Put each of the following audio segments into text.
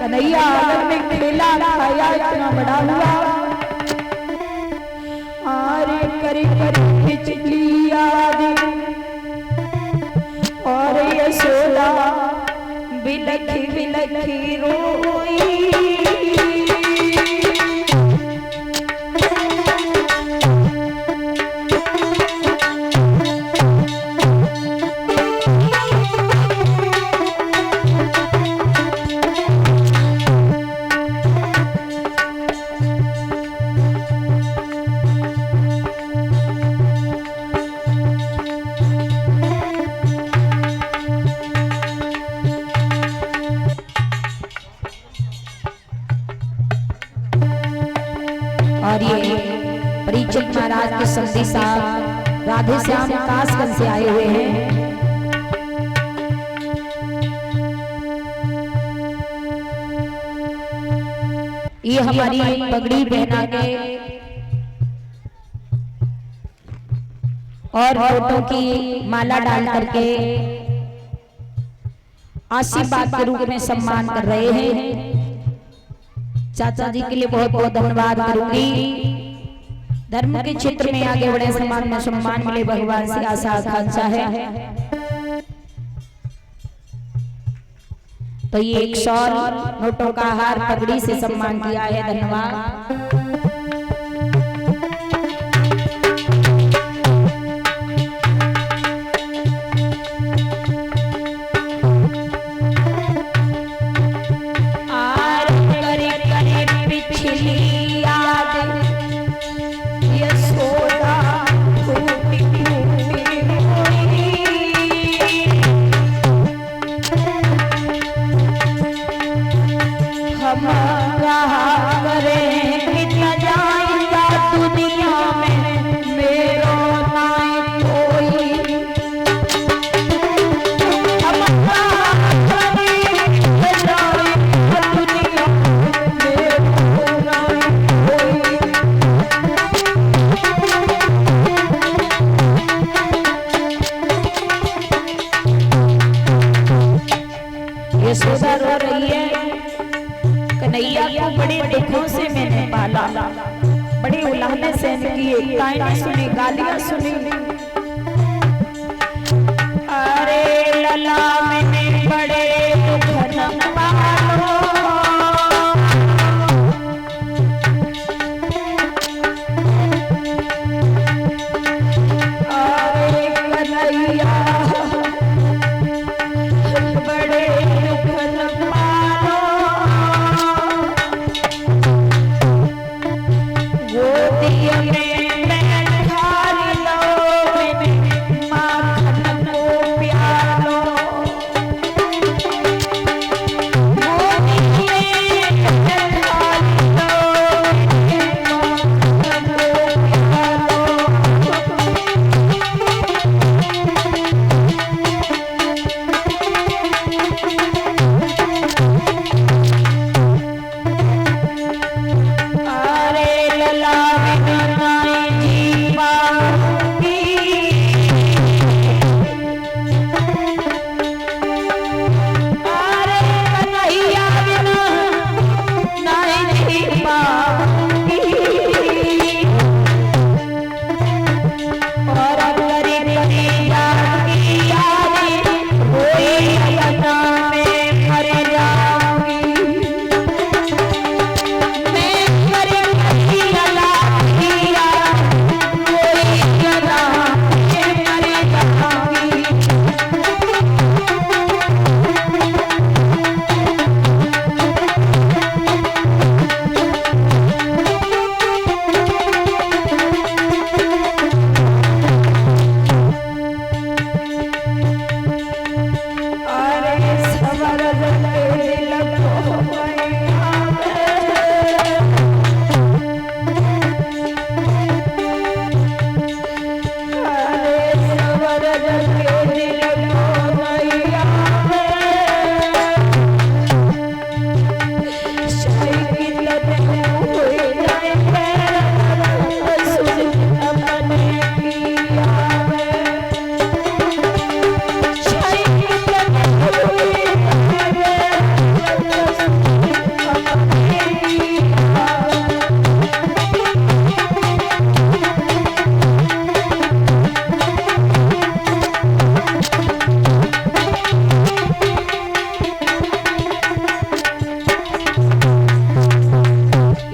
कन्हैया आंगन में खेला खाया इतना बड़ा हुआ, आरे करे करे खिंच लिया और यशोदा बिलखी बिलखी रोई। और ये परीक्षित महाराज के संधी साहब राधे श्याम कासगंज से आए हुए हैं। ये हमारी पगड़ी पहना के और फोटो की माला डाल करके आशीर्वाद के रूप में सम्मान कर रहे हैं। चाचा जी के लिए बहुत बहुत धन्यवाद करूंगी। धर्म के क्षेत्र में आगे बढ़े, समाज में सम्मान मिले, भगवान से आशा आकांक्षा है। तो ये 100 नोटों का हार पगड़ी से सम्मान किया है। धन्यवाद। यशोदा रो रही है, कन्हैया को बड़े दुखों से मैंने पाला, बड़े उलाहने सहन किए, ताने सुनी, गालियां सुनी। अरे लला मैंने बड़े दुख न पालो, अरे कन्हैया बड़े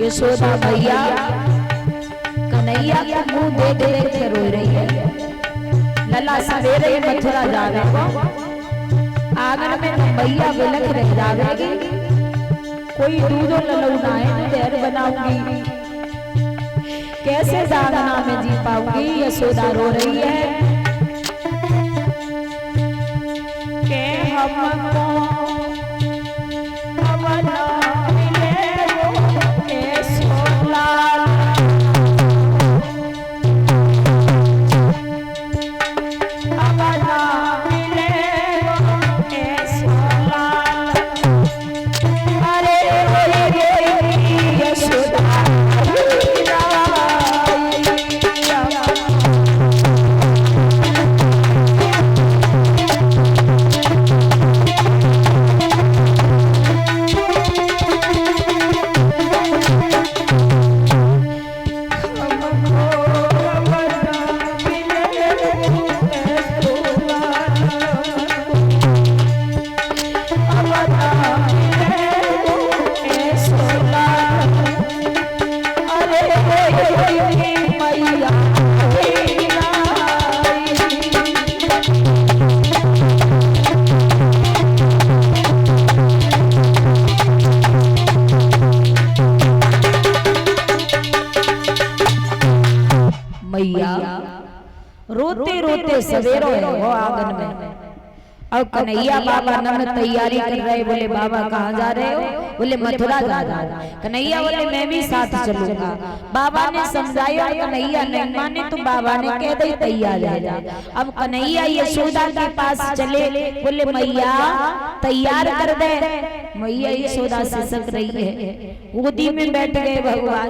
यशोदा भैया कन्हैया का मुंह देख देख के रो रही है। लला सवेरे मथुरा जावे को आंगन में मैया बिलख रह जावेगी, कोई दूधो ललौना है देर बनाऊंगी, कैसे जागना में जी पाऊंगी। यशोदा रो रही है के हमको रोते रोते सवेरो है वो आंगन में। और कन्हैया बाबा नन तैयारी कर रहे, बोले बाबा कहाँ जा रहे हो? बोले मथुरा जा रहा हूं। कन्हैया बोले मैं भी साथ चलूंगा। बाबा ने समझाया, कन्हैया नहीं माने तो बाबा ने कह दी तैयार रह जा। अब कन्हैया यशोदा के पास चले, बोले मैया तैयार कर दे। मैया यशोदा से सक रही है, गोदी में बैठ गए भगवान।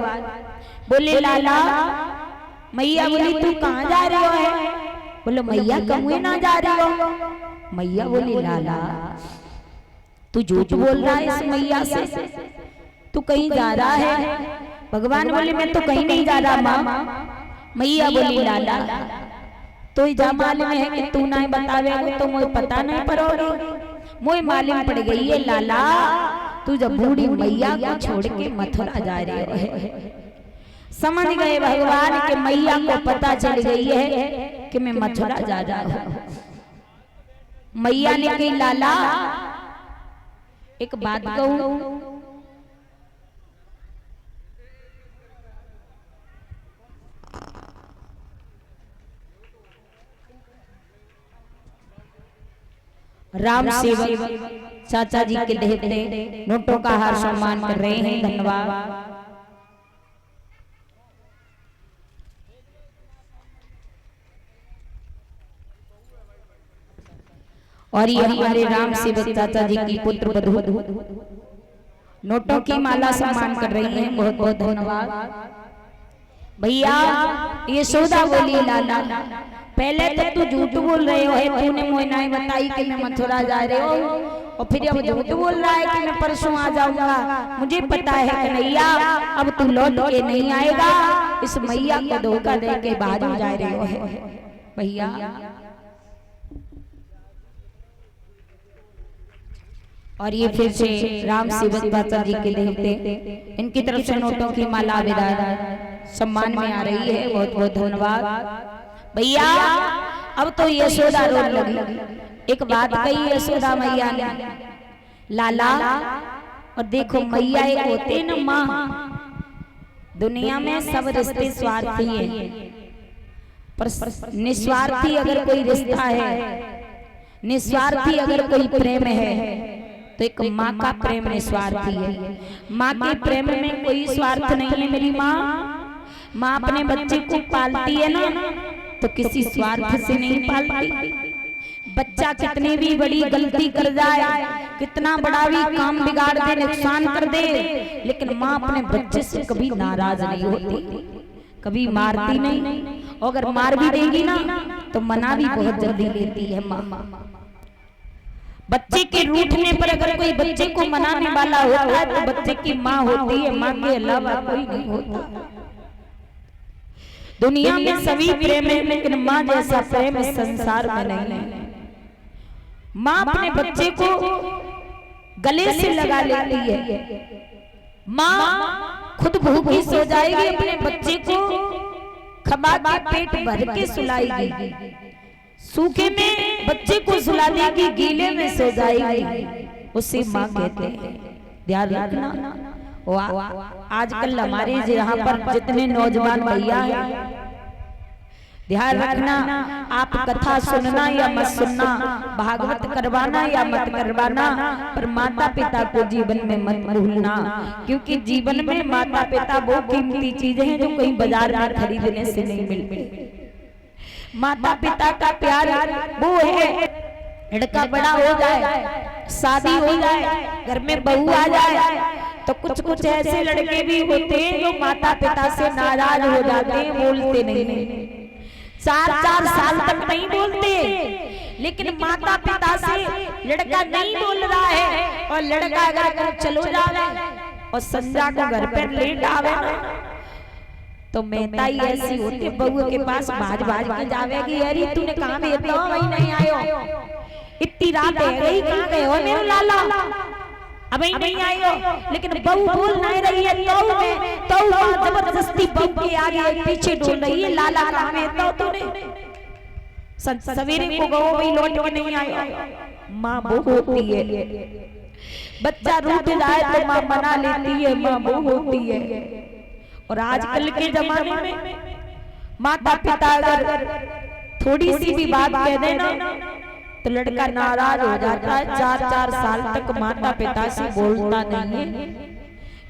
बोले लाला, मैया बोली तू कहाँ जा रही हो? है बोले मैया कमुए ना जा रही हो। मैया बोली लाला तू झूठ बोल रहा है इस मैया से, तू कहीं जा रहा है? भगवान बोले मैं तो कहीं नहीं जा रहा माँ। मैया बोली लाला तो जा मालूम है कि तू नहीं बतावे तो मुझे पता नहीं पड़ोगी, मुझे मालूम पड़ गई है लाला तू जब बूढ़ी मैया को छोड़ के मथुरा जा रही हो। समझ गए भगवान के मैया को पता चल गई है कि मैं मथुरा जा रहा हूं। मैया ने कही लाला एक बात कहूं, राम सेवक चाचा जी के देहते नोटों का हार सम्मान कर रहे हैं, धन्यवाद। और ये हमारे राम सेवक चाचा जी की पुत्र वधू नोटों की माला सम्मान कर रही हैं, बहुत बहुत धन्यवाद भैया। यशोदा बोली लाला पहले तो तू झूठ बोल रहे हो, तूने मुझे नहीं बताई कि मैं मथुरा जा रहे हो, और फिर अब झूठ बोल रहा है कि मैं परसों आ जाऊंगा। मुझे पता है कन्हैया अब तू लौट के नहीं आएगा, इस मैया को धोखा दे के बाहर जा रहे हो भैया। और ये फिर से राम सेवक चाचा जी के देहते इनकी तरफ से नोटों की माला विदाई सम्मान में आ रही है, बहुत बहुत धन्यवाद भैया। अब तो यशोदा रोने लगी। एक बात कही यशोदा मैया ने, लाला और देखो मैया एक होते न माँ, दुनिया में सब रिश्ते स्वार्थी हैं, पर निस्वार्थी अगर कोई रिश्ता है, निस्वार्थी अगर कोई प्रेम है तो एक माँ का प्रेम निस्वार्थी है। माँ के प्रेम में कोई स्वार्थ नहीं है मेरी माँ। माँ अपने बच्चे को पालती है ना तो किसी स्वार्थ से नहीं पालती। बच्चा कितनी भी बड़ी गलती कर जाए, कितना बड़ा भी काम बिगाड़ दे, नुकसान कर दे, लेकिन माँ अपने बच्चे से कभी नाराज नहीं होती, कभी मारती नहीं। अगर मार भी देगी ना तो मना भी बहुत जल्दी लेती है माँ। बच्चे के रूठने पर अगर कोई बच्चे को मनाने वाला होता है तो बच्चे की माँ होती है, माँ के अलावा कोई नहीं होता। दुनिया में सभी प्रेम है लेकिन माँ जैसा प्रेम इस संसार में नहीं है। माँ अपने बच्चे को गले से लगा लेती है, माँ खुद भूखी सो जाएगी, अपने बच्चे को खबा के पेट भर के सुलाएगी, सूखे में बच्चे को सुला देगी, गीले में सो जाएगी, उसे माँ कहते हैं। ध्यान रखना, आजकल हमारे यहाँ पर जितने नौजवान भैया हैं, ध्यान रखना, आप कथा सुनना या मत सुनना, भागवत करवाना या मत करवाना, पर माता पिता को जीवन में मत भूलना, क्योंकि जीवन में माता पिता वो कीमती चीजें हैं जो कहीं बाजार में खरीदने से नहीं मिलती। माता पिता का प्यार वो है, लड़का बड़ा हो जाए, शादी हो जाए, घर में बहू आ जाए, तो कुछ कुछ ऐसे लड़के भी होते हैं जो माता पिता से नाराज हो जाते हैं, बोलते नहीं, 4-4 साल तक नहीं बोलते, लेकिन माता पिता से लड़का नहीं बोल रहा है, और लड़का अगर चलो जावे और संजा को घर पर लेट आवे तो मेहता ही ऐसी होती, बहू के पास भाज के जावेगी, अरे तूने कहाँ भेजा, वही नहीं आयो, इतनी रात है गई, कहाँ गए हो मेरे लाला, अभी नहीं आई हो। लेकिन बहू बोल नहीं रही है, तो जबरदस्ती बहू के आगे पीछे डोल रही है, लाला कहाँ भेजा तूने, सवेरे को गो वही लौट के नहीं आयो। माँ वो होती है, बच्चा रूठ जाए तो माँ मना लेती है, माँ वो होती है। और आजकल के जमाने में माता पिता अगर थोड़ी सी भी बात कह देना तो लड़का नाराज हो जाता है, 4-4 साल तक माता पिता से बोलता नहीं है।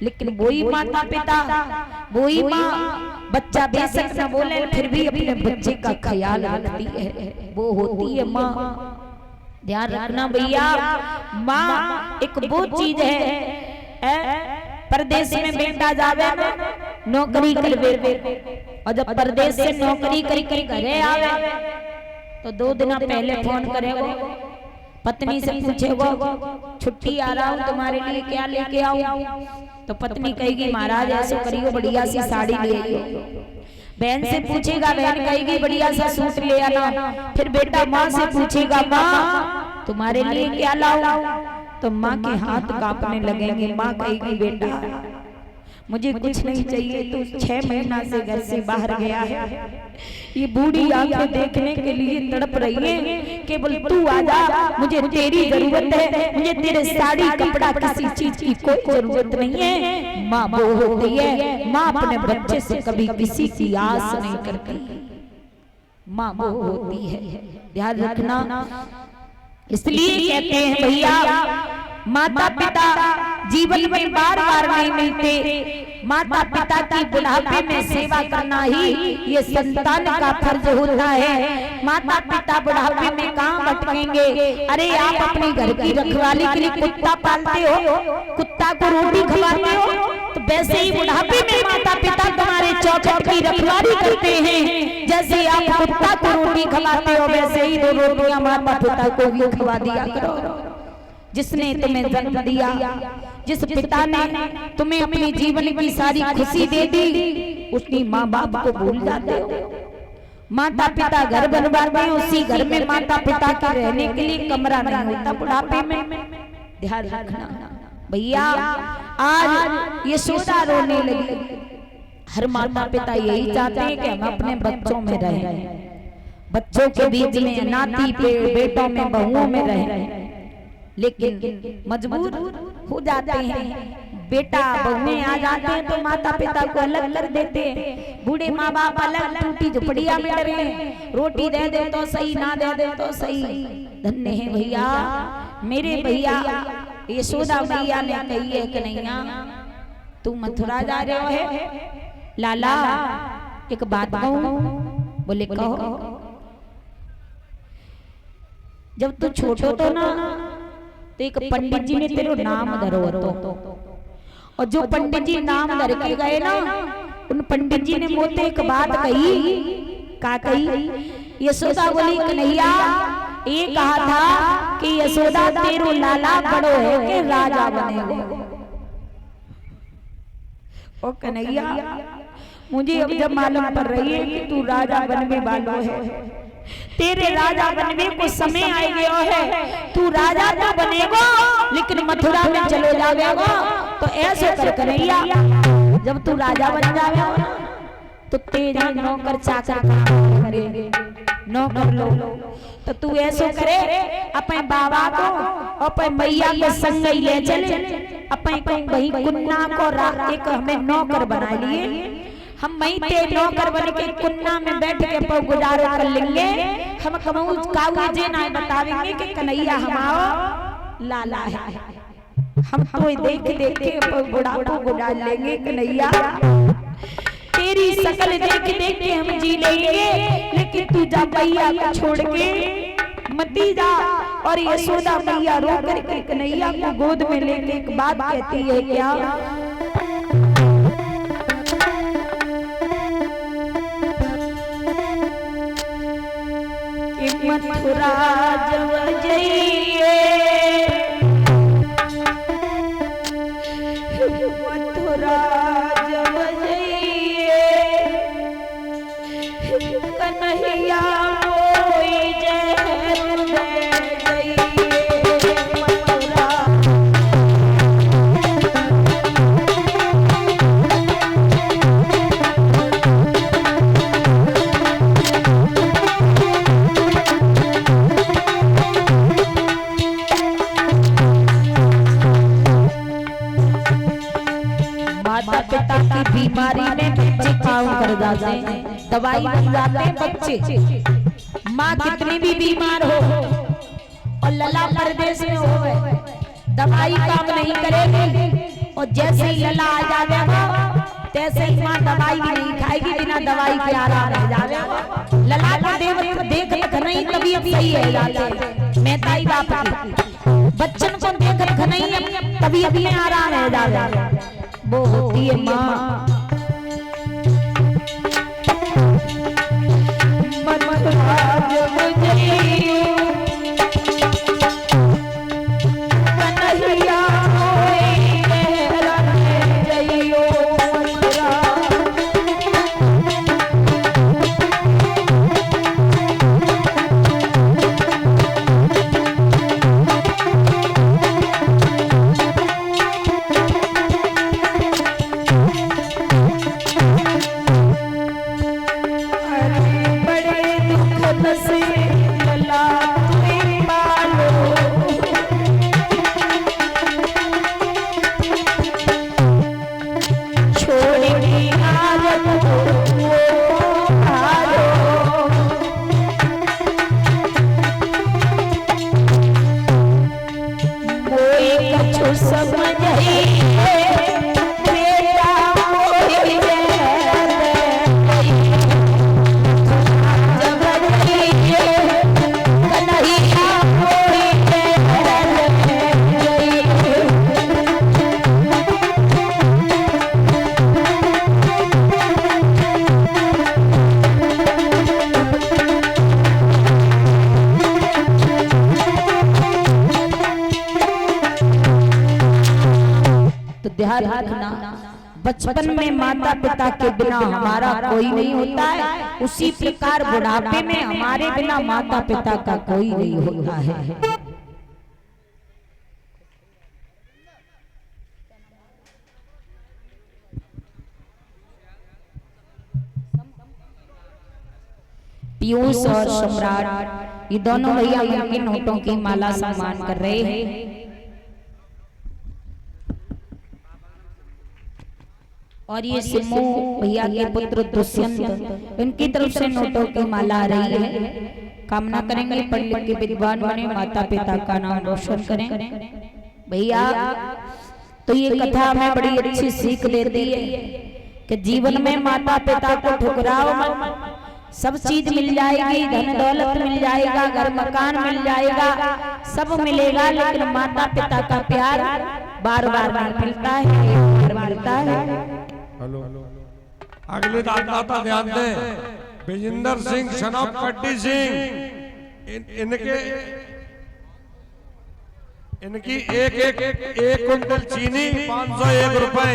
लेकिन वही माता पिता, वही माँ, बच्चा बेशक न बोले फिर भी अपने बच्चे का ख्याल रखती है, वो होती है माँ। ध्यान रखना भैया, माँ एक वो चीज है, परदेश में बेटा जावे नौकरी करवे, और जब परदेश से नौकरी करके घरे आवे तो 2 दिन पहले फोन करेगो, पत्नी से पूछेगो छुट्टी आ रहा हूँ तुम्हारे लिए क्या लेके आऊं, तो पत्नी कहेगी महाराज ऐसे करियो बढ़िया सी साड़ी ले आइयो। बहन से पूछेगा, बहन कहेगी बढ़िया सा सूट ले आना। फिर बेटा माँ से पूछेगा, माँ तुम्हारे लिए क्या लाऊं, तो माँ के हाथ कांपने लगेंगे। माँ कहेगी बेटा मुझे कुछ नहीं चाहिए, तू 6 महीना से घर से बाहर गया है, ये बूढ़ी आंखें देखने के लिए तड़प रही है, केवल तू आजा, मुझे तेरी जरूरत है, मुझे तेरे साड़ी कपड़ा किसी चीज की कोई जरूरत नहीं है। माँ वो होती है, माँ अपने बच्चे से कभी किसी की आस नहीं करती, माँ वो होती है। ध्यान रखना, इसलिए कहते हैं भैया माता पिता जीवन में बार-बार नहीं मिलते, माता पिता की बुढ़ापे में सेवा करना ही ये संतान का फर्ज होता है। माता पिता बुढ़ापे में कहाँ भटकेंगे। अरे आप अपने घर की रखवाली के लिए कुत्ता पालते हो, कुत्ता को रोटी खिलाते हो, तो वैसे ही बुढ़ापे में माता पिता तुम्हारे चौखट की रखवाली करते हैं। जैसे आप कुत्ता को रोटी खिलाते हो, वैसे ही 2 रोटियां माता पिता को भी खिला दिया करो। जिसने तुम्हें जन्म दिया, जिस पिता ने तुम्हें अपने जीवन की सारी खुशी दे दी, उसकी माँ बाप को भूल जाते हो। माता पिता घर बनवाते हैं, उसी घर में माता पिता के रहने के लिए कमरा नहीं होता बुढ़ापे में। ध्यान रखना भैया, आज यशोदा रोने लगी। हर माता पिता यही चाहते हैं कि हम अपने बच्चों में रहें, बच्चों के बीच में, नाती बेटों में, बहुओं में रहें, लेकिन मजबूर हो जाते हैं। बेटा बहुएं आ जाते हैं तो माता पिता को अलग कर देते हैं। बूढ़े माँ बाप अलग टूटी झुपड़िया में डरे, रोटी दे दे तो सही, ना दे दे तो सही। धन्य है भैया, मेरे भैया यशोदा भैया ने कही है कि नैया तू मथुरा जा रहे हो है, लाला एक बात कहूं। बोले कहो। जब तू छोटो तो ना, तो एक पंडित जी ने तेरे नाम धरो तो, और जो पंडित जी नाम धर के गए ना, उन पंडित जी ने मोते एक बात कही। का कही? यशोदा बोली कन्हैया ये कहा था कि यशोदा तेरो लाला बड़ो है के राजा बनेगा। ओ कन्हैया मुझे अब जब मालूम पड़ रही है कि तू राजा बनने वाला है, तेरे राजा बनने को समय आ गया है, तू राजा तो बनेगा लेकिन मथुरा में चलो जाएगा, तो ऐसे कर कन्हैया जब तू राजा बन जावे तो तेरे नौकर चाकर करेंगे, नौकर लोग। तो तू ऐसे करे अपने बाबा को और अपने मैया के संग ही ले चले, अपने वही कुन्ना को एक हमें नौकर बना लिए। हम वहीं ते नौकर बन के कुन्ना में बैठ के पौ गुजारा कर लेंगे। हम कहूँ काऊ जे ना बतावेंगे कि कन्हैया हमारा लाला है। हम तो देख देख के पौ बुढ़ापा गुजार लेंगे कन्हैया, तेरी शकल देख देख के हम जी लेंगे। लेकिन तू जा भैया को छोड़ के मती जा। और यशोदा मैया रो करके कन्हैया को गोद में लेके एक बात कहती है क्या, मथुरा जब जाइए, मथुरा जब जाइए, कन्हैया कोई जहर दे जाइए। मथुरा माता पिता की बीमारी में बच्चे काम कर जाते हैं, दवाई बन जाते हैं बच्चे। माँ कितनी भी बीमार हो और लला परदेश में हो दवाई काम नहीं करेगी। और जैसे ही लला आ जाएगा तैसे ही माँ दवाई भी नहीं खाएगी, बिना दवाई के आराम रह जाएगा। लला को देख नहीं तबीयत सही है जाते मेहताई बाप की, बच्चन को देख नहीं तबीयत में आराम रह जाएगा। वो होती है माँ। मथुरा जब जाइए, कन्हैया कोई जहर दे जाइए। मथुरा ध्यान रखना, बचपन में माता पिता के बिना हमारा कोई नहीं होता है, उसी प्रकार बुढ़ापे में हमारे बिना माता पिता का कोई नहीं होता है। पीयूष और सम्राट ये दोनों भैया उनके नोटों की माला सम्मान कर रहे हैं। और ये सिमो भैया के पुत्र दुष्यंत इनकी तरफ से नोटों की माला आ रही है। कामना करेंगे पढ़ लिख के विद्वान बने, माता पिता का नाम रोशन करें। भैया तो ये कथा हमें बड़ी अच्छी सीख देती है कि जीवन में माता पिता को ठुकराओ मत, सब चीज मिल जाएगी, धन दौलत मिल जाएगा, घर मकान मिल जाएगा, सब मिलेगा, लेकिन माता पिता का प्यार बार बार नहीं मिलता है, मिलता है। हेलो अगले दाता ध्यान दें, विजेंद्र सिंह शनौक कट्टी सिंह इनकी एक कुंटल चीनी 501 रुपए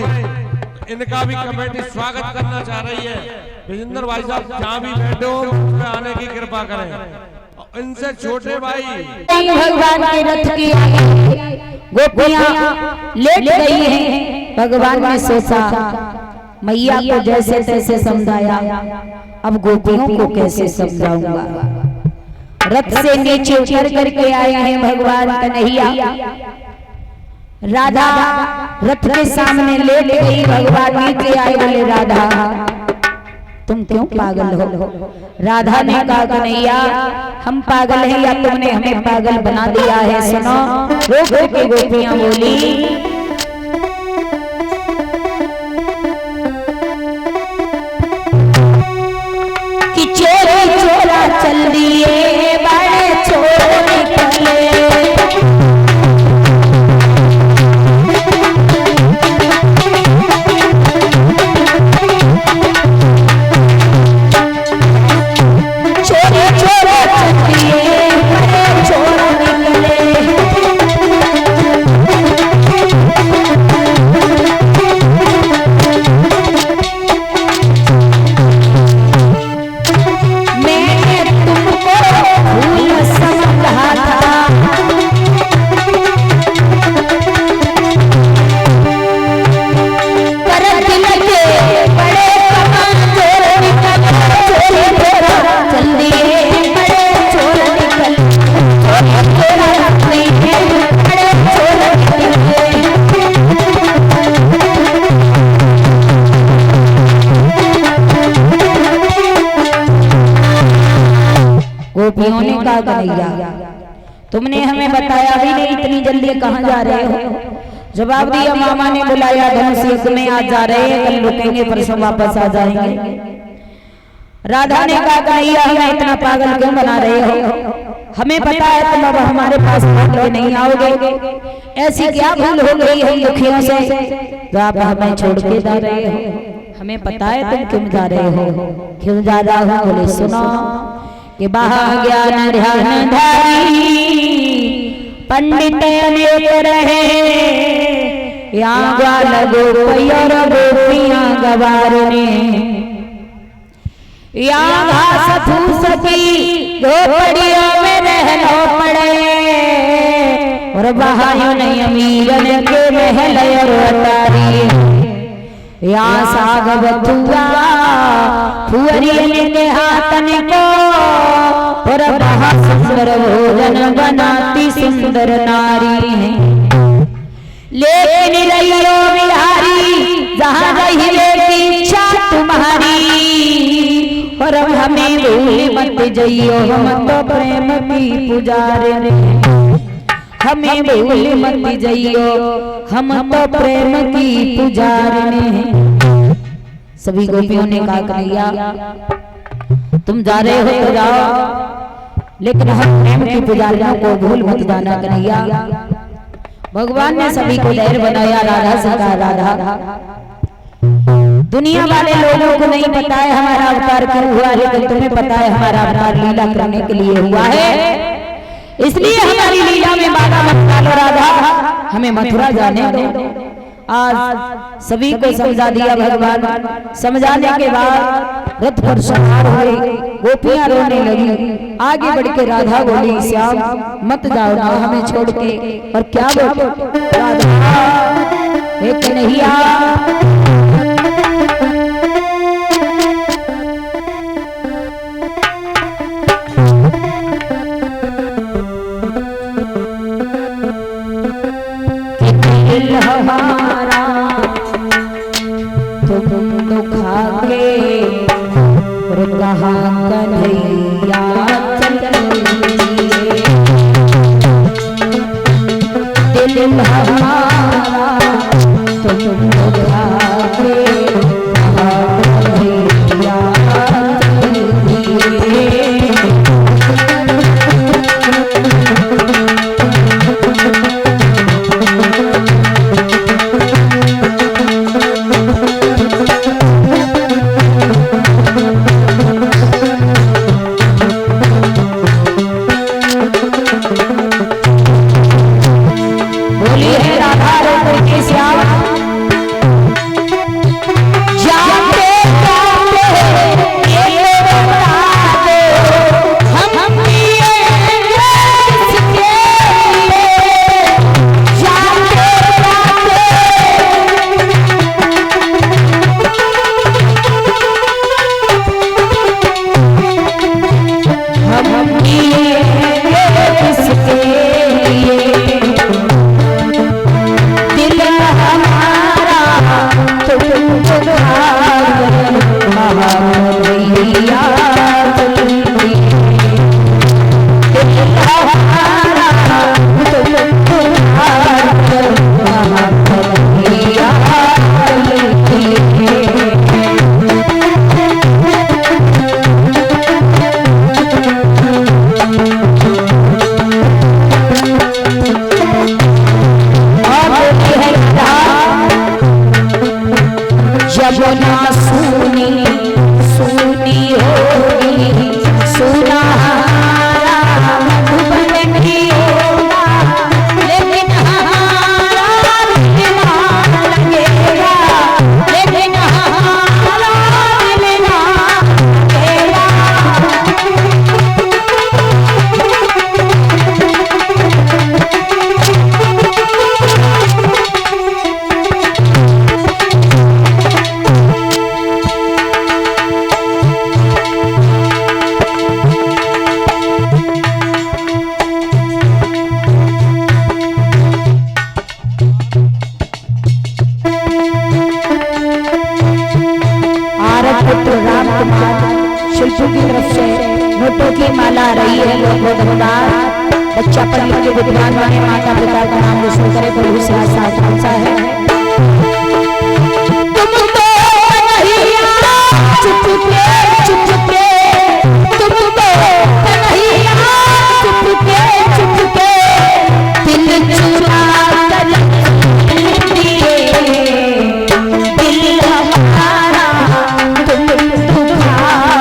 इनका भी कमेटी स्वागत करना चाह रही है। विजेंद्र भाई साहब जहाँ भी बैठे हो उसमें आने की कृपा करें। इनसे छोटे भाई भगवान के रथ के आगे गोपियां लेट गई हैं। भगवान ने सोचा मैया को जैसे तैसे समझाया, अब गोपियों को कैसे समझाऊंगा। रथ से नीचे उतर करके आए हैं भगवान कन्हैया। राधा रथ के सामने लेट गई, भगवान नीचे आए, बोले राधा तुम क्यों पागल हो। राधा ने कहा कन्हैया हम पागल हैं या तुमने हमें पागल बना दिया है। सुनो। रो के गोपियां बोली कि चोरी चोरा चल दिए बड़े चोर निकले। गोपियों ने कहा कन्हैया तुमने हमें बताया भी नहीं, इतनी जल्दी कहाँ जा रहे हो। जवाब दिया मामा ने बुलाया धनुष में आज जा रहे हैं, कल रुकेंगे परसों वापस आ जाएंगे। राधा ने कहा कन्हैया हमें इतना पागल क्यों बना रहे हो, हमें पता है तुम अब हमारे पास लौट नहीं आओगे। ऐसी क्या भूल हो गई है दुखियों से जो आप हमें छोड़ के जा रहे हो। हमें पता है तुम क्यों जा रहे हो। क्यों जा रहा हो बोले सुनो कि बाहा ज्ञान ध्यान धारी पंडित अनेक रहे, यहाँ ग्वाल गोपियों गोपियां गवारने, यहाँ घास फूस की झोपड़ियों में रहना पड़े, और बहायों ने अमीरन के महल और अटारी, यहाँ साग बथुआ फुअरियन के हाथन को, और बहा सुंदर भोजन बनाती सुंदर नारी है। लेकिन रहियो बिहारी जहाँ रहिए की इच्छा तुम्हारी, और हमें भूल मत जइयो हम तो प्रेम की पुजारी, हमें भूल मत जइयो हम तो प्रेम की पुजारी। सभी गोपियों ने कहा कन्हैया तुम जा रहे हो तो जाओ, लेकिन हम प्रेम की पुजारियों को भूल मत जाना कन्हैया। भगवान ने सभी को धैर्य बनाया। राधा से कहा राधा दुनिया वाले लोगों को नहीं पता है हमारा अवतार क्यों हुआ है, लेकिन तुम्हें पता है हमारा अवतार लीला करने के लिए हुआ है, इसलिए हमारी लीला में बाधा मत डालो राधा, हमें मथुरा जाने दो। आज सभी को समझा दिया भगवान। समझाने के बाद रथ पर सवार हुए, गोपियां रोने लगी। आगे बढ़ के राधा बोली श्याम मत जाओ ना हमें छोड़ के। और क्या बोलो राधा हे कन्हैया हमारा तुम दुखा के, और कहाँ कन्हैया दिल हमारा तुम दुखा के, कहाँ कन्हैया शिल्पी की तरफ से नोटों की माला आ रही है। बहुत बहुत धन्यवाद। बच्चा पढ़ लिख के विद्वान बने, माता पिता का नाम रोशन करे, प्रभु से आशा है। तुमको कन्हैया चुपके चुपके, तुमको कन्हैया चुपके चुपके दिल चुरा कर दिए, दिल हमारा तुम तुम्हारा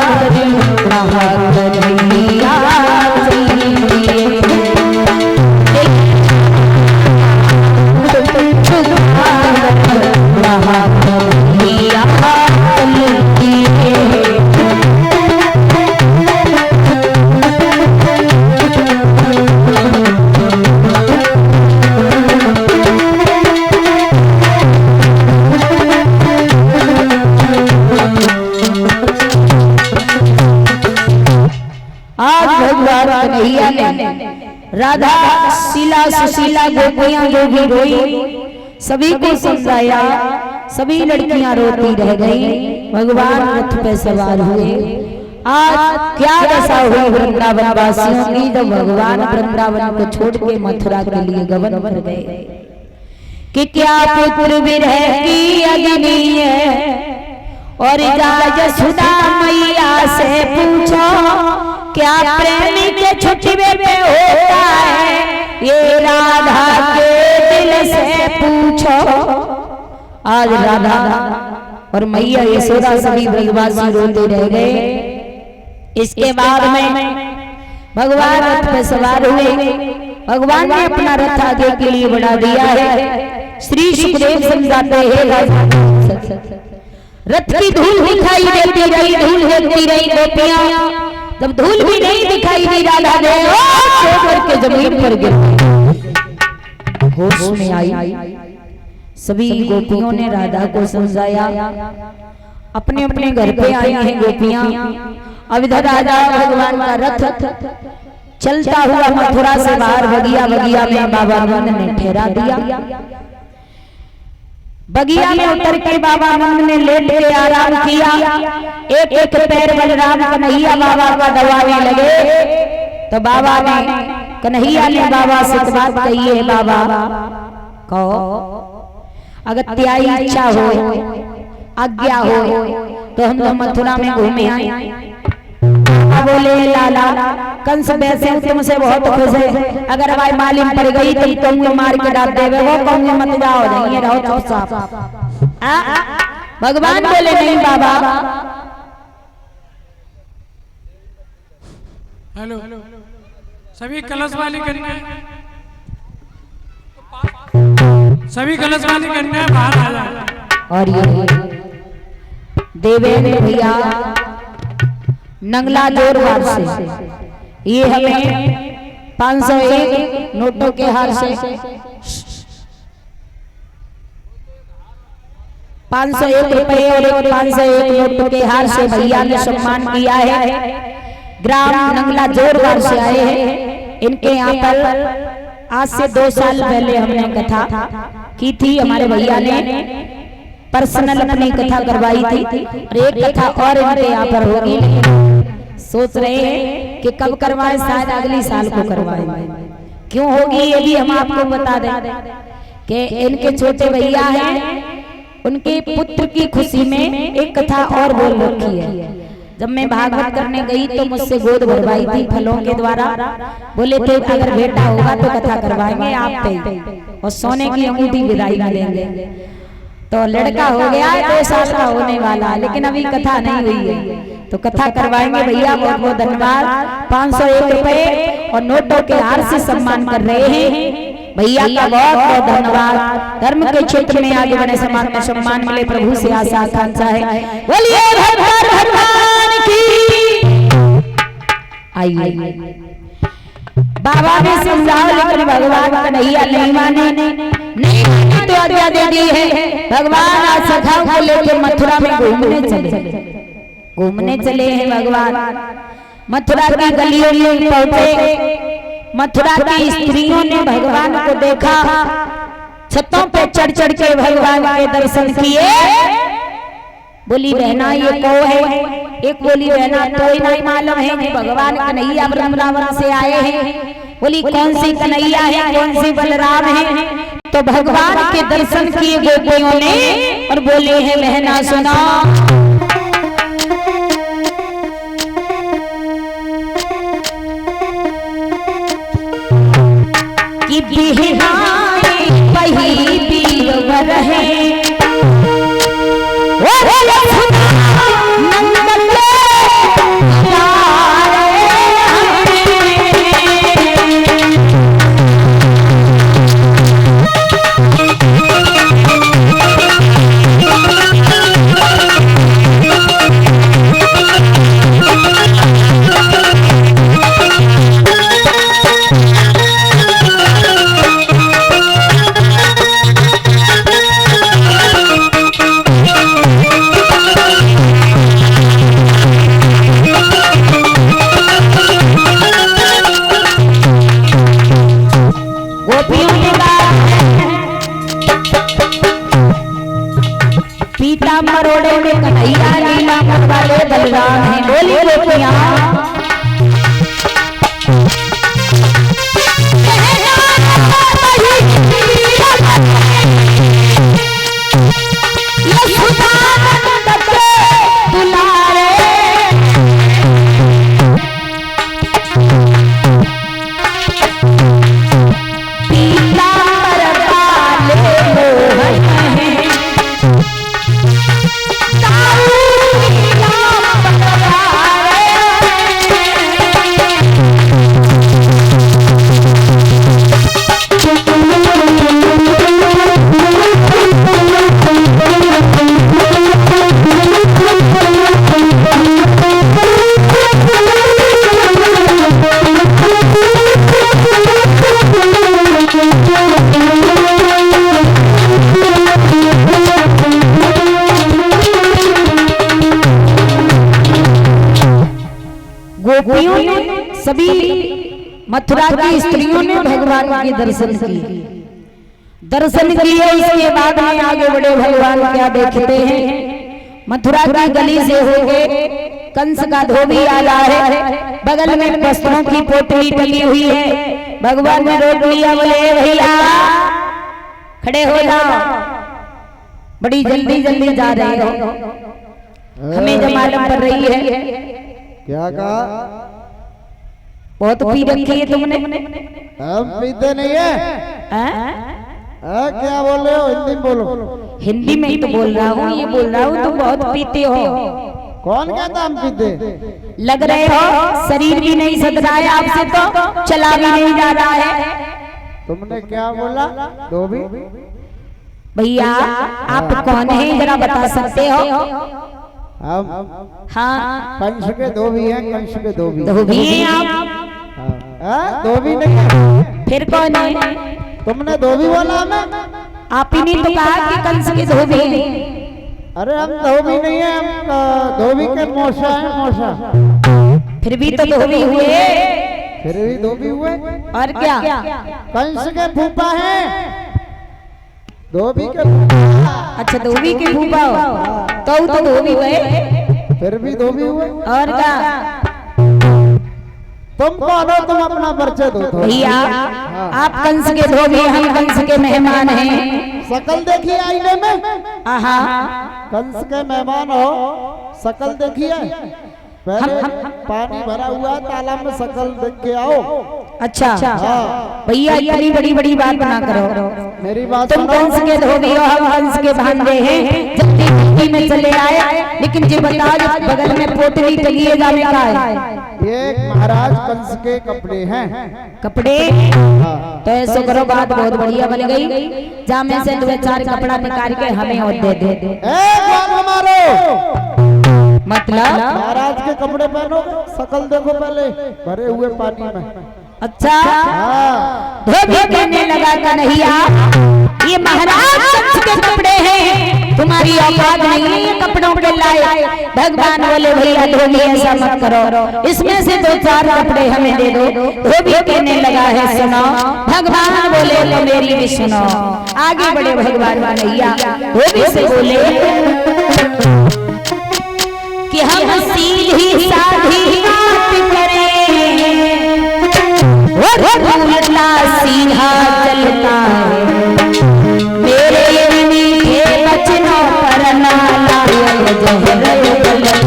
कन्हैया कन्हैया ने राधा शीला सुशीला गोपियां जो भी रोई, सभी को समझाया, सभी लड़कियां रोती रह गई। भगवान रथ पे सवार हुए। आज क्या दशा हुई वृंदावन वासियों की, जब भगवान वृंदावन को छोड़ के मथुरा के लिए गमन कर गए। कि क्या पुत्र विरह की अग्नि है, और यशोदा मैया से पूछो, क्या प्रेमी के छुटवे पे होता है, ये राधा के दिल से पूछो। आज राधा और मैया यशोदा सभी ब्रजवासी रोते रह गए। इसके बाद में भगवान रथ पे सवार हुए। भगवान ने अपना रथ आगे के लिए बढ़ा दिया है। श्री सुखदेव समझाते हैं, रथ की धूल दिखाई देती रही, धूल देखती रही गोपियां, जब धूल भी नहीं दिखाई दी राधा ने करके जमीन पर गिर होश में आई। सभी गोपियों ने राधा को समझाया। अपने अपने घर पे आई हैं गोपियां। अब इधर राधा भगवान का रथ चलता हुआ मथुरा से बाहर बगिया में बाबा नंद ने ठहरा दिया। बगिया में उतर के बाबा नंद ने लेट के आराम किया। एक एक पैर बलराम कन्हैया बाबा का दबाने लगे। तो बाबा ने कन्हैया ने बाबा से बात कही है, बाबा कहो अगर त्याई इच्छा हो, आज्ञा हो, तो हम लोग मथुरा में घूमे आए। बोले लाला कंस वैसे तुमसे बहुत खुश है, अगर भाई मालिम पड़ गई तुम तुमको मार के डाल देवे, वो कहूंगे मत जाओ, नहीं रहो चुपचाप। भगवान बोले नहीं बाबा। हेलो सभी कलश वाली कन्या, सभी कलश वाली कन्या बाहर आ जाए। और ये देवेंद्र भैया नंगला जोरवार से ये हमें 501 नोटों के हार से 501 रुपए और 501 नोटों के हार से भैया ने सम्मान किया है। ग्राम नंगला जोरवार से आए हैं। इनके यहाँ पर आज से 2 साल पहले हमने कथा की थी। हमारे भैया ने पर्सनल अपनी कथा करवाई थी और एक कथा और इनके यहाँ पर होगी, सोच रहे हैं कि कब करवाए, शायद अगली साल को करवाए। क्यों होगी ये भी हम आपको बता दें कि इनके छोटे भैया हैं, उनके पुत्र की खुशी में एक कथा और बोल रखी है। जब मैं भागवत करने गई तो मुझसे गोद भरवाई थी फलों के द्वारा, बोले थे अगर बेटा होगा तो कथा करवाएंगे आप पे और सोने की अंगूठी विदाई मिलेंगे। तो लड़का हो गया 2 साल का होने वाला, लेकिन अभी कथा नहीं हुई है, तो कथा करवाएंगे भैया। बहुत बहुत धन्यवाद। 501 रुपए और नोटों के हार से सम्मान कर रहे हैं भैया का, बहुत बहुत धन्यवाद। धर्म के क्षेत्र में आगे बढ़े, समाज में सम्मान मिले, प्रभु से आशा आकांक्षा है। बोलिए भगवान की। आइए बाबा ने समझाओ, लेकिन भगवान कन्हैया नहीं माने, नहीं तो आज्ञा दे दी है। भगवान आज सखाओं को लेकर मथुरा में घूमने चले हैं। भगवान मथुरा की गलियों में पहुंचे, मथुरा की स्त्रियों ने भगवान को देखा, छतों पे चढ़ चढ़ के भगवान के दर्शन किए। बोली बहना ये कौ है? एक बोली बहना तो ही नहीं मालूम है कि भगवान कन्हैया वृंदावन से आए हैं। बोली कौन सी कन्हैया है, कौन सी बलराम है? तो भगवान के दर्शन किए गोपियों ने और बोले हैं बहना सुनो, कि बिहनाई वही बीरवर है, मरोड़े में कन्हैया लीला वाले बलराम हैं। बोली गोपियां गोपियों ने, सभी मथुरा की स्त्रियों ने भगवान के दर्शन किए। दर्शन किए इसके बाद में आगे बढ़े। भगवान क्या देखते हैं, मथुरा की गली से होके कंस का धोबी आ रहा है, बगल में वस्त्रों की पोटली टंगी हुई है। भगवान ने रोक लिया, बोले भैया खड़े हो जाओ, बड़ी जल्दी जल्दी जा रहे हो, हमें जब मालूम पड़ रही है। क्या कहा? बहुत पी रखी है तुमने। हम पीते नहीं है। क्या बोल रहे हो? हिंदी में बोलो। हिंदी में ही तो बोल रहा हूँ, ये बोल रहा हूँ तुम बहुत पीते हो। कौन कहता हम पीते? लग रहे हो, शरीर भी नहीं सद रहा है आपसे, तो चला भी नहीं जा रहा है। तुमने क्या बोला? धोबी? भैया आप कौन है जरा बता सकते हो? हम हाँ कंस के धोबी हैं, कंस के धोबी। धोबी हैं आप? धोबी नहीं है। फिर कौन है? तुमने धोबी बोला हमें? आप ही ने तो कहा कि कंस के धोबी। अरे हम धोबी नहीं है, हम धोबी के मौसा है, मौसा। फिर भी तो धोबी हुए। फिर भी धोबी हुए। और क्या? कंस के फूफा हैं। धोबी के अच्छा धोबी के फूफा हो तो धोबी हुए फिर भी धोबी हुए। और क्या तुम कौन हो? तुम अपना परिचय दो तो। भैया आप कंस के धोबी, हम कंस के मेहमान हैं। शकल देखिए आईने में। आहा कंस के मेहमान हो, शकल देखिए। पहले पानी भरा हुआ तालाब में शकल देख के आओ। अच्छा हाँ। भैया इतनी बड़ी बड़ी बात ना करो। मेरी बात तुम सुनो। कंस के धोबी हो, हम कंस के भांजे हैं। जल्दी मिट्टी में चले आए, लेकिन जी बताओ जो बगल में पोटली टंगी है जाने का है? ये महाराज कंस के कपड़े हैं। कपड़े? हाँ। तो ऐसे करो, बात बहुत बढ़िया बन गई। जा में से 2-4 कपड़ा निकाल के हमें और दे दे। हमारो मतलब महाराज के कपड़े पहनोगे, शकल देखो पहले भरे हुए पानी में। अच्छा हाँ। धोबी कहने लगा कन्हैया ये महाराज कंस के कपड़े हैं, तुम्हारी औकात नहीं है ये कपड़ों के लायक। भगवान बोले भैया धोबी ऐसा मत करो, इसमें से 2-4 कपड़े हमें दे दो। धोबी कहने लगा है सुनो। भगवान बोले तो मेरी भी सुनो। आगे बढ़े भगवान कन्हैया धोबी से बोले कि हम सीधी साधी बात करें, उल्टा सीधा चलता है, मेरे मीठे बचनों पर ना लाए जहर गलत।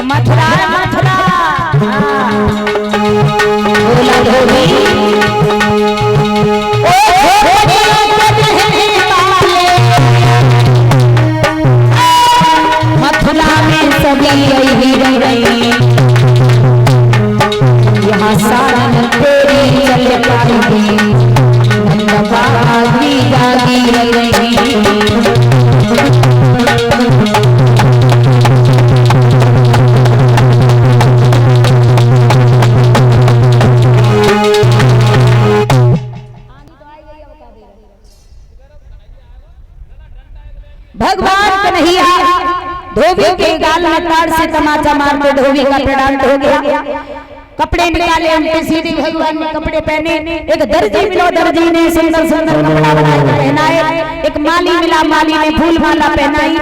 मथुरा मथुरा बोला धोबी मथुरा में सभी रही यहाँ सारन तेरी चल पाएगी, नंदबाजी जागी रही। भगवान कन्हैया धोबी के गाल में ताड़ से तमाचा मार के धोबी का प्रदान हो गया। कपड़े निकाले उल्टे सीधे भगवान ने कपड़े पहने। एक दर्जी मिलो, दर्जी ने सुंदर सुंदर कपड़ा बनाकर पहनाए। एक माली मिला, माली ने फूल माला पहनाई।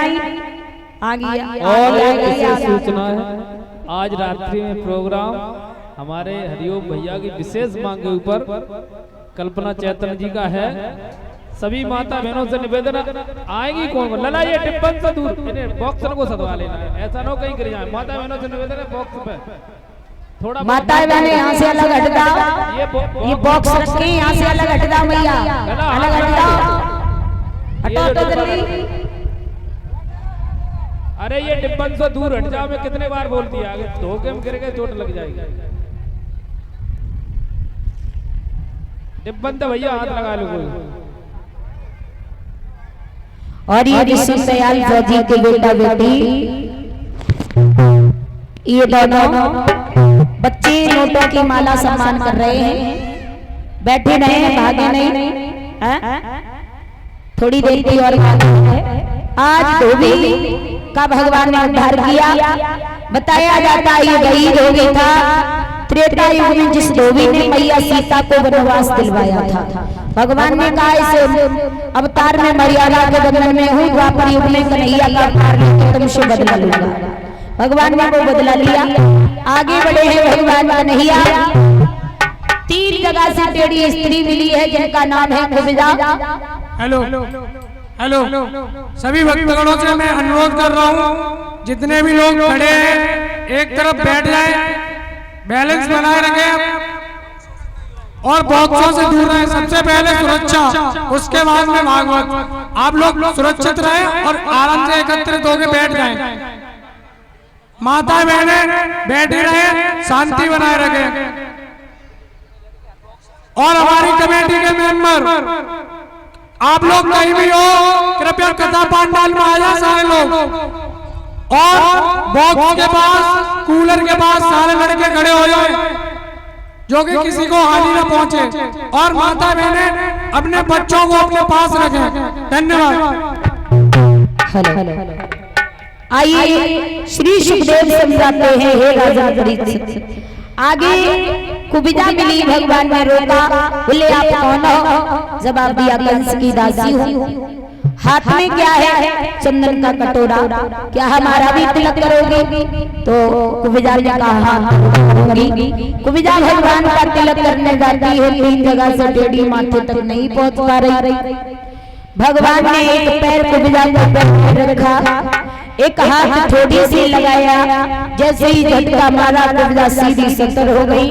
आ गया और एक विशेष सूचना है, आज रात्रि में प्रोग्राम हमारे हरिओम भैया की विशेष मांग के ऊपर कल्पना चैतन्य जी का है। सभी माता बहनों से निवेदन, आएगी कौन लला ये टिप्पण से दूर इन्हें बॉक्स को सदवा लेना है, ऐसा ना कहीं कर जाए। माता बहनों से निवेदन है बॉक्स पे थोड़ा माता बहनें यहाँ से अलग हट जाओ, ये बॉक्स रखे यहाँ से अलग हट जाओ भैया, अलग हट जाओ, हटाओ तो जल्दी। अरे ये टिप्पण से दूर हट जाओ, मैं कितने बार बोल दिया, आगे धोखे में गिर गए चोट लग जाएगी। टिप्पण तो भैया हाथ लगा लो कोई। और ये विष्णुदयाल फौजी के बेटा बेटी ये दोनों बच्चे नोटों की माला सम्मान कर रहे हैं। बैठे रहे, भागे नहीं, थोड़ी देर की और आज धोबी का भगवान ने उद्धार किया। बताया जाता है ये वही धोबी था त्रेता युग में जिस धोबी ने मैया सीता को वनवास दिलवाया था। भगवान ने कहा इसे अवतार में मर्यादा के बंधन में हुई, द्वापर युग में कन्हैया का अवतार लेकर तुमसे बदला लूंगा। भगवान ने वो बदला लिया। आगे बढ़े हैं भगवान कन्हैया। 3 जगह से टेढ़ी स्त्री मिली है जिनका नाम है कुब्जा। हेलो हेलो सभी भक्तगणों से मैं अनुरोध कर रहा हूँ, जितने भी लोग खड़े हैं एक तरफ बैठ जाए, बैलेंस बनाए रखें और बॉक्सों से दूर रहें। सबसे पहले सुरक्षा, उसके बाद में भागवत। आप लोग सुरक्षित रहें और आराम से एकत्रित होकर बैठ जाएं। माता बहनें बैठी रहें, शांति बनाए रखें। और हमारी कमेटी के मेंबर आप लोग कहीं भी हो, कृपया कथा पंडाल में आ जाए सारे लोग। और बॉक्स के पास, कूलर के पास सारे लड़के खड़े हो जाए। जो कि किसी को हानि न पहुंचे और माता बहनें अपने बच्चों को अपने पास रखें। धन्यवाद। हेलो आइए श्री सुखदेव समझाते हैं, हे राजा परीक्षित, आगे कुबिजा मिली, भगवान ने रोका, बोले आप कौन हो? जवाब दिया कंस की दासी हूँ। हाथ में क्या है? चंदन का कटोरा, क्या हमारा भी तिलक करोगे? तो कुबिजा ने कहा करूंगी। कुबिजा भगवान का तिलक करने जाती है, 3 जगह से टेढ़ी माथे तक नहीं पहुंच पा रही। भगवान ने एक पैर कुबिजा के पैर पर रखा, एक हाथ थोड़ी सी लगाया, जैसे ही झटका मारा कुबिजा सीधी सतर हो गई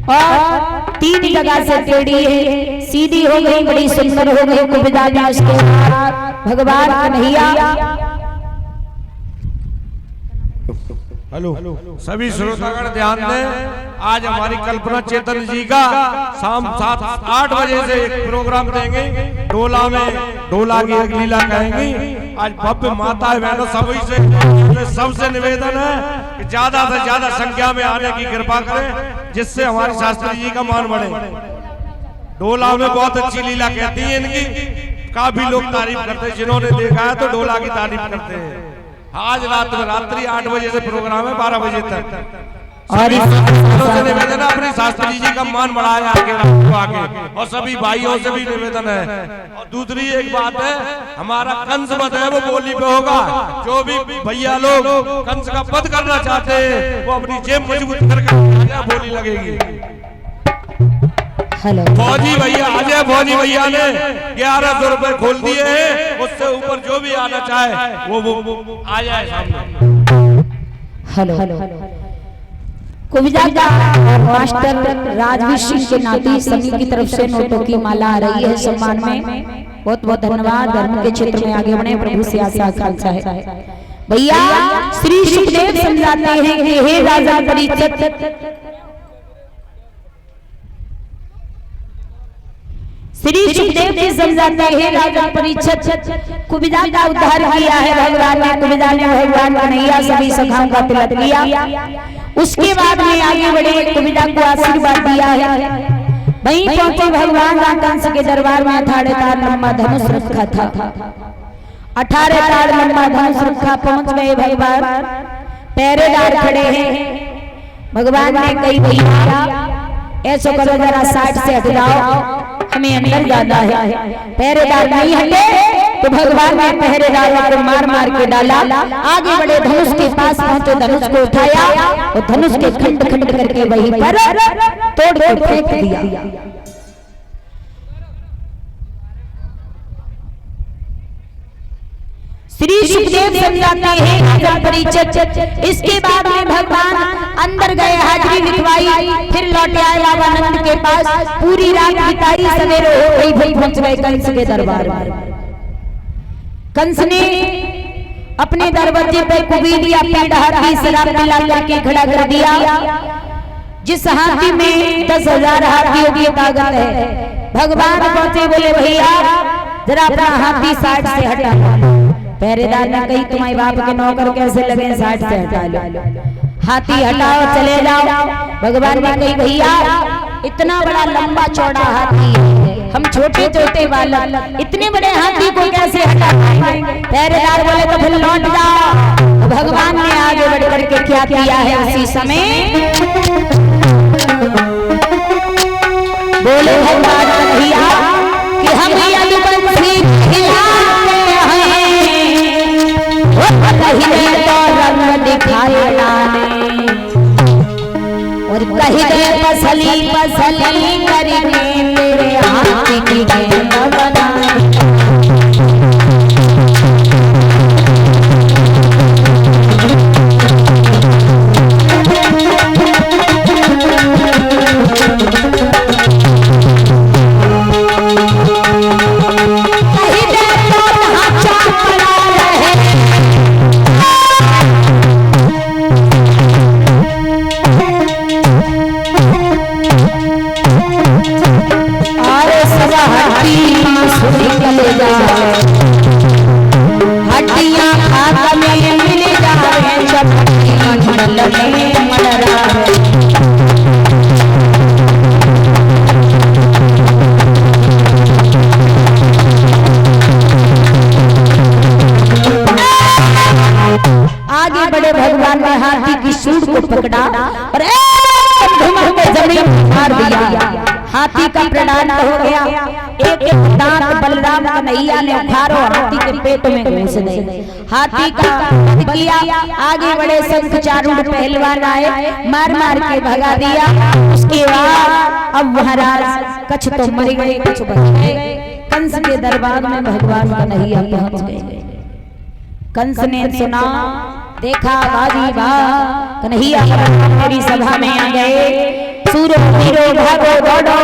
और 3 जगह से टेढ़ी है, सीधी हो गई, बड़ी सुंदर हो गई कुबिजा ने। उसके बाद भगवान कन्हैया। हेलो सभी श्रोतागण ध्यान दें, आज हमारी कल्पना चेतन जी का शाम 7-8 बजे से एक प्रोग्राम देंगे, डोला में डोला की एक लीला कहेंगी। आज भव्य माता बहनों सभी से सबसे निवेदन है कि ज्यादा से ज्यादा संख्या में आने की कृपा करें, जिससे हमारे शास्त्री जी का मान बढ़े। डोला में बहुत अच्छी लीला कहती है इनकी, काफी लोग तारीफ करते हैं, जिन्होंने देखा है तो डोला की तारीफ करते हैं। आज रात में रात्रि 8 बजे से प्रोग्राम है, 12 बजे तक। और निवेदन है अपने शास्त्री जी का मान बढ़ाया आगे, और सभी भाइयों से भी निवेदन है। और दूसरी एक बात है, हमारा कंस वध है वो बोली पे होगा। जो भी भैया लोग कंस का वध करना चाहते हैं वो अपनी जेब मजबूत करके बोली लगेगी। हेलो फौजी भैया, अजय फौजी भैया ने 1100 रुपए खोल दिए हैं, उससे ऊपर जो भी आना चाहे वो आ जाए सामने। हेलो कुबिजा का मास्टर राजवीर सिंह के नाती सभी की तरफ से नोटों की माला आ रही है सम्मान में। बहुत बहुत धन्यवाद। धर्म के क्षेत्र में आगे बढ़े, प्रभु से आशा आकांक्षा है। भैया श्री सुखदेव समझाते हैं कि हे राजा परीक्षित, श्री सुखदेव जी समझाते हैं राजा परीक्षित, कुबिजा का उद्धार किया है भगवान ने। कुबिजा ने भगवान कन्हैया सभी सखाओं का तिलक किया, उसके बाद में आगे बढ़े, कुबिजा को आशीर्वाद दिया है। वहीं पहुंचे भगवान कंस के दरबार में 18 तार लंबा धनुष रखा था। 18 तार लंबा धनुष रखा, पहुंच गए भगवान, पहरेदार खड़े हैं। भगवान ने कही भैया ऐसा करो, जरा 60 से हट जाओ, हमें अंदर जाना है। पहरेदार नहीं हटे तो भगवान ने पहरेदारों को मार मार के डाला। आगे बढ़े, धनुष के पास पहुंचे, धनुष को उठाया और धनुष के खंड खंड करके वहीं पर तोड़ के फेंक दिया। श्री सुखदेव समझाते हैं परीक्षित, इसके बाद में भगवान अंदर गए, हाजिरी लिखवाई, फिर लौट आए बाबा नंद के पास। पूरी रात बिताई, सवेरे हो गई, फिर पहुंच गए कंस के दरबार में। कंस ने अपने दरवाजे पर कुबीर या पेड़ हाथी शराब पिला करके खड़ा कर दिया। जिस हाथी में 10,000 हाथियों की ताकत है। भगवान पहुंचे, बोले भैया जरा अपना हाथी 60 से हटा। पहरेदार ने कही तुम्हारे बाप के नौकर कैसे लगे, 60 से हटा लो। हाथी हटाओ, चले जाओ। भगवान ने कही भैया इतना बड़ा लंबा चौड़ा हाथी है, हम छोटे छोटे बालक इतने बड़े हाथी को कैसे हटा पाएंगे? पहरेदार बोले तो फिर लौट जाओ। भगवान ने आगे बढ़ करके क्या किया है, उसी समय बोले भगवान कन्हैया कि हम यदुवंशी खिलाते हैं, कहीं तो रंग दिखाए लाने, और कहीं पसली पसली करके मेरे हाथी की गेंद बनाए। हड्डियां खाक में मिल जाए, चपटी मंडल में मडरा। सूंड को पकड़ा और एकदम धुमक के जमीन पर मार दिया। हाथी का प्राण हो गया। एक एक दांत बलराम कन्हैया ने उखाड़ो हाथी के पेट में घुस गए। हाथी का वध किया। आगे बड़े संत चारूढ़ पहलवान आए, मार मार के भगा दिया। उसके बाद अब महाराज कछ तो मर गए, कछ बच गए। कंस के दरबार में भगवान कन्हैया पहुंच गए। कंस ने सुना, देखा बाजी बा कन्हैया मेरी सभा में आ गए। सूरो वीरो भागो दौड़ो,